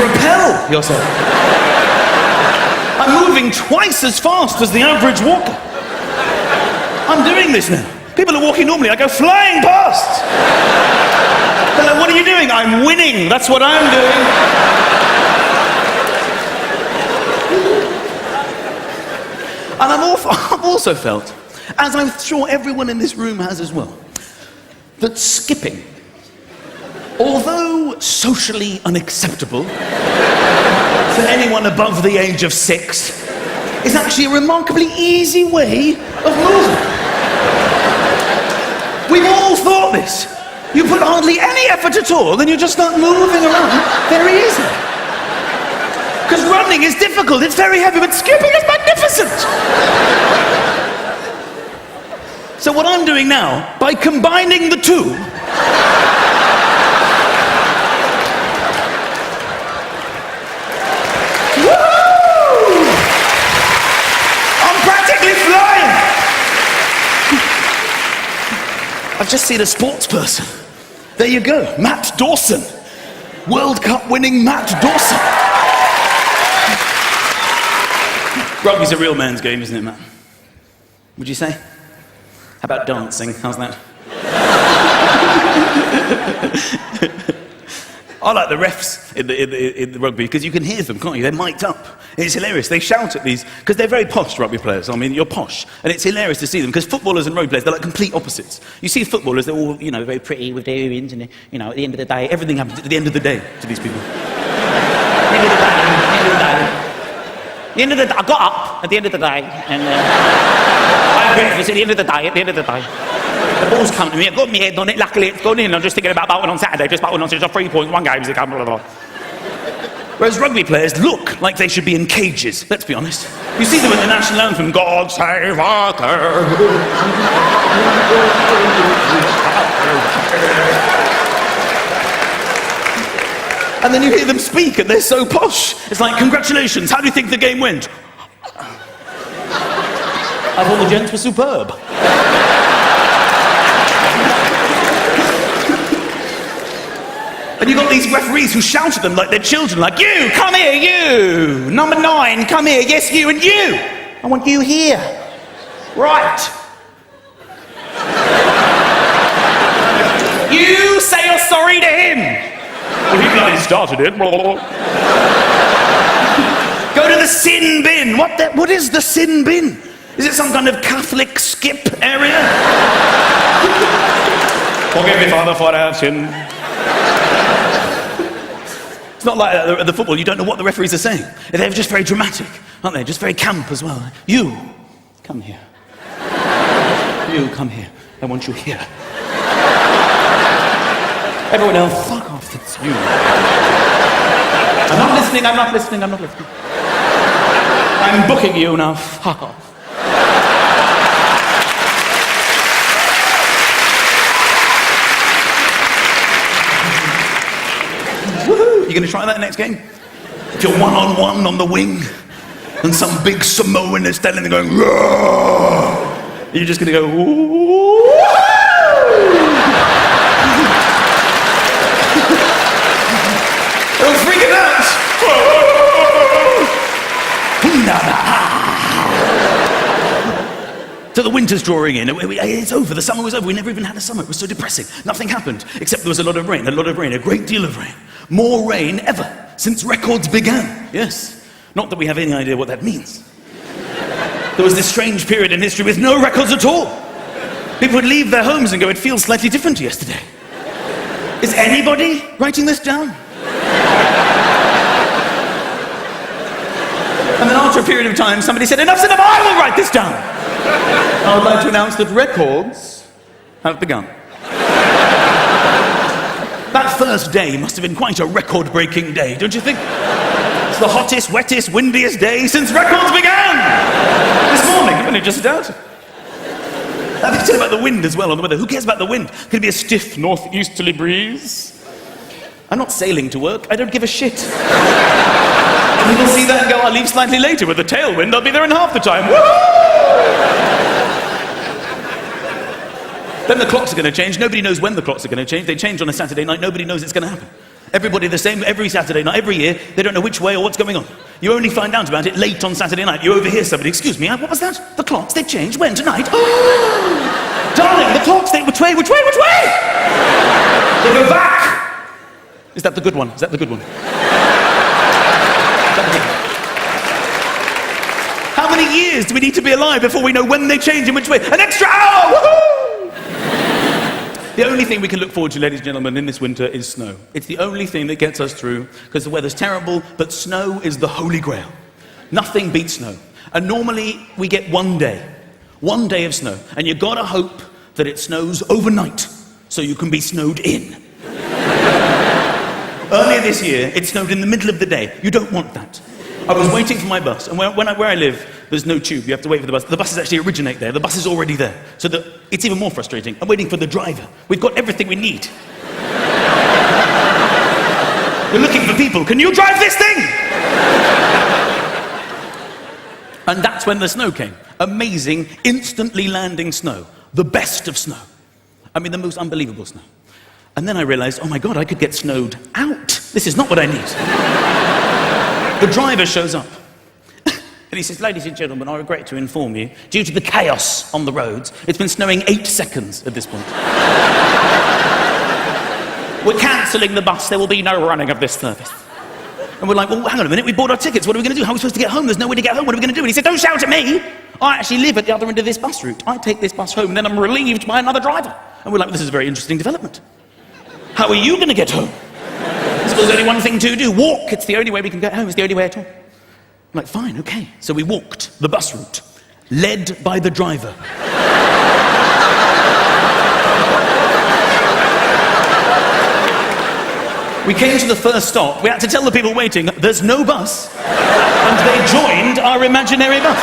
propel yourself. I'm moving twice as fast as the average walker. I'm doing this now. People are walking normally, I go flying past. They're like, what are you doing? I'm winning, that's what I'm doing. And I've also felt, as I'm sure everyone in this room has as well, that skipping, although socially unacceptable for anyone above the age of 6, is actually a remarkably easy way of moving. We've all thought this. You put hardly any effort at all, then you just start moving around very easily. Because running is difficult, it's very heavy, but skipping is magnificent. So what I'm doing now, by combining the two, I've just seen a sports person. There you go, Matt Dawson. World Cup winning Matt Dawson. Rugby's a real man's game, isn't it, Matt? Would you say? How about dancing? How's that? I like the refs in the rugby because you can hear them, can't you? They're mic'd up. It's hilarious. They shout at these because they're very posh rugby players. I mean, you're posh, and it's hilarious to see them because footballers and rugby players, they're like complete opposites. You see footballers, they're all, you know, very pretty with their earrings, and you know, at the end of the day, everything happens at the end of the day to these people. At the end of the day, I got up at the end of the day, and I had breakfast at the end of the day. The ball's come to me, I've got my head on it, luckily it's gone in. I'm just thinking about Bolton on Saturday, just Bolton on, so it's a 3 points, 1 game, blah, blah, blah. Whereas rugby players look like they should be in cages, let's be honest. You see them in the national anthem, God save our king. And then you hear them speak and they're so posh. It's like, congratulations, how do you think the game went? I thought the gents were superb. And you've got these referees who shout at them like they're children, like, you, come here, you! Number 9, come here, yes, you, and you! I want you here. Right. You say you're sorry to him! Well, he bloody started it. Go to the sin bin. What is the sin bin? Is it some kind of Catholic skip area? Forgive me, Father, for I have sinned. It's not like at the football, you don't know what the referees are saying. They're just very dramatic, aren't they? Just very camp as well. You, come here. You, come here. I want you here. Everyone else, fuck off, it's you. I'm not listening. I'm booking you now, fuck off. You going to try that next game? If you're one-on-one on the wing, and some big Samoan is standing there going, roar, you're just going to go, ooh. They're freaking out. So the winter's drawing in. It's over. The summer was over. We never even had a summer. It was so depressing. Nothing happened, except there was a lot of rain, a great deal of rain. More rain ever since records began. Yes. Not that we have any idea what that means. There was this strange period in history with no records at all. People would leave their homes and go, it feels slightly different to yesterday. Is anybody writing this down? And then after a period of time, somebody said, enough's enough, I will write this down. I would like to announce that records have begun. That first day must have been quite a record-breaking day, don't you think? It's the hottest, wettest, windiest day since records began! This morning, I've only just started. I've been talking about the wind as well on the weather. Who cares about the wind? Could it be a stiff northeasterly breeze? I'm not sailing to work. I don't give a shit. People see that and go, I'll leave slightly later with a tailwind. I'll be there in half the time. Woo! Then the clocks are going to change. Nobody knows when the clocks are going to change. They change on a Saturday night. Nobody knows it's going to happen. Everybody the same every Saturday night, every year. They don't know which way or what's going on. You only find out about it late on Saturday night. You overhear somebody, excuse me, what was that? The clocks, they've changed. When? Tonight? Oh! Darling, the clocks, which way? They go back! Is that the good one? Is that the good one? How many years do we need to be alive before we know when they change and which way? An extra hour! Woohoo! The only thing we can look forward to, ladies and gentlemen, in this winter is snow. It's the only thing that gets us through, because the weather's terrible, but snow is the holy grail. Nothing beats snow. And normally we get one day of snow, and you've got to hope that it snows overnight, so you can be snowed in. Earlier this year, it snowed in the middle of the day. You don't want that. I was waiting for my bus, and where I live, there's no tube. You have to wait for the bus. The buses actually originate there. The bus is already there. So it's even more frustrating. I'm waiting for the driver. We've got everything we need. We're looking for people. Can you drive this thing? And that's when the snow came. Amazing, instantly landing snow. The best of snow. I mean, the most unbelievable snow. And then I realized, oh my God, I could get snowed out. This is not what I need. The driver shows up. And he says, ladies and gentlemen, I regret to inform you, due to the chaos on the roads, it's been snowing 8 seconds at this point. We're cancelling the bus. There will be no running of this service. And we're like, well, hang on a minute. We bought our tickets. What are we going to do? How are we supposed to get home? There's no way to get home. What are we going to do? And he said, don't shout at me. I actually live at the other end of this bus route. I take this bus home, and then I'm relieved by another driver. And we're like, well, this is a very interesting development. How are you going to get home? There's only one thing to do. Walk. It's the only way we can get home. It's the only way at all. I'm like, fine, okay. So we walked the bus route, led by the driver. We came to the first stop. We had to tell the people waiting, there's no bus. And they joined our imaginary bus.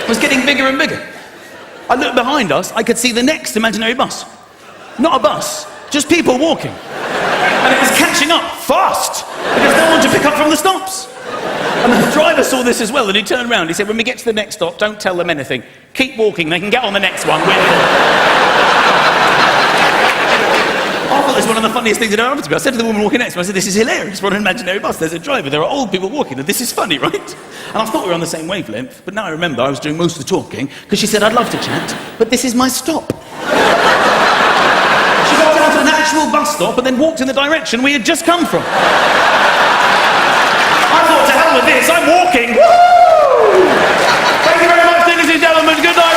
It was getting bigger and bigger. I looked behind us, I could see the next imaginary bus. Not a bus, just people walking. And it was catching up fast, because no one to pick up from the stops. And the driver saw this as well, and he turned around. He said, when we get to the next stop, don't tell them anything. Keep walking, they can get on the next one. I thought it was one of the funniest things that ever happened to me. I said to the woman walking next to me, I said, this is hilarious. We're on an imaginary bus. There's a driver. There are old people walking, and this is funny, right? And I thought we were on the same wavelength, but now I remember I was doing most of the talking, because she said, I'd love to chat, but this is my stop. She got down to an actual bus stop and then walked in the direction we had just come from. I thought, to hell with this, I'm walking. Woo! Thank you very much, ladies and gentlemen. Good night.